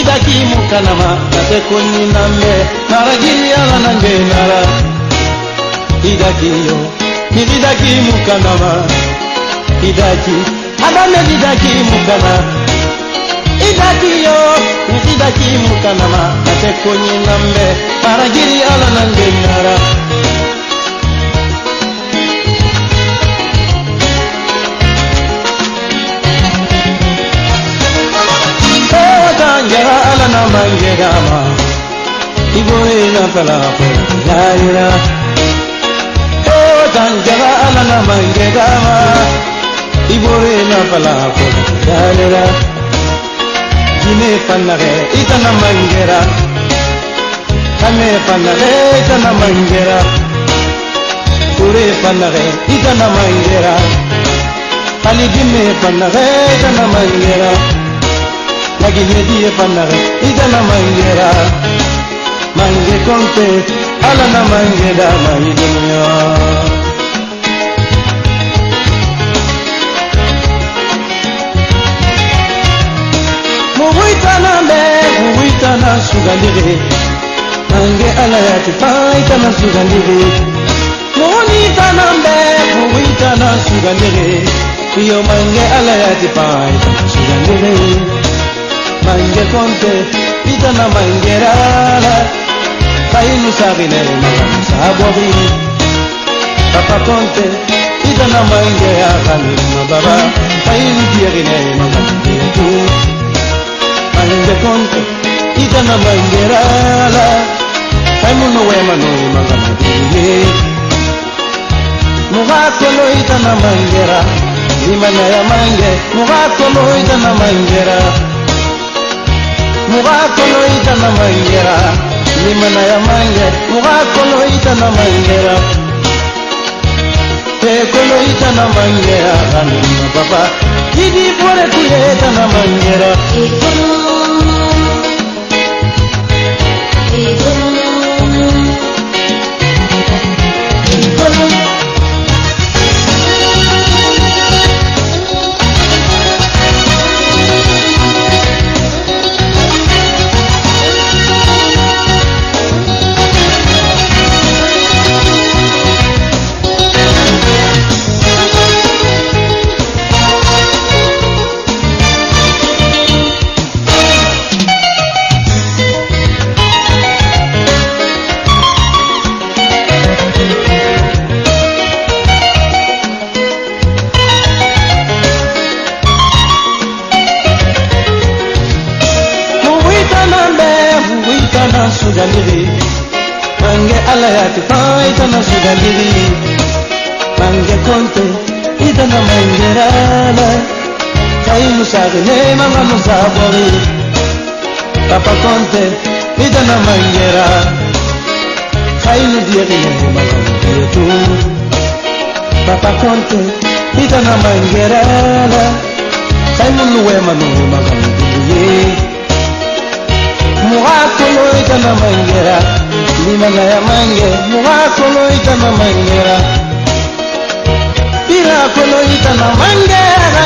Nidaki mukanama nate kuni nambe naragiri ala nange nara Idaki yo nidaki mukanama Idaki adame didaki mukana Idaki yo nidaki mukanama nate kuni nambe naragiri ala nange nara Tanjara ala na mangedama Ibore na palapo yaira Oh tanjara ala na mangedama Ibore na palapo yaira Jine panare itana mangera Kame panare itana mangera Ure panare itana mangera Ali jime panare itana mangera Lagi hediye panare idana mangera Mange konte ala na mangeda mahidunya Muhuitana sugandire Mange ala yati faitana sugandire Muhuitana sugandire Iyo mange ala yati faitana sugandire Mange konte itana mangera Kainu sabine magam sabori Papa konte itana mangera kanima baba Kainu diagine magam diatu Mange konte itana mangera Kaimuno wemano magam diye Mugakono itana mangera Imana ya mange Mugakono itana mangera Mugakono itana mangera Limana ya mange Mugakono itana mangera Tekono itana mangera Kanima papa Idi pore kuye itana mangera Itana sugandiri Mange ala yati fa itana sugandiri Mange konte itana mangerana Kainu sagine manga musabori Papa konte itana mangera Kainu diagine manga musabori Papa konte itana mangerana Kainu nuwe manu manga musabori Mugakono itana mangera Limana ya mange Mugakono itana mangera Pirakono itana mangera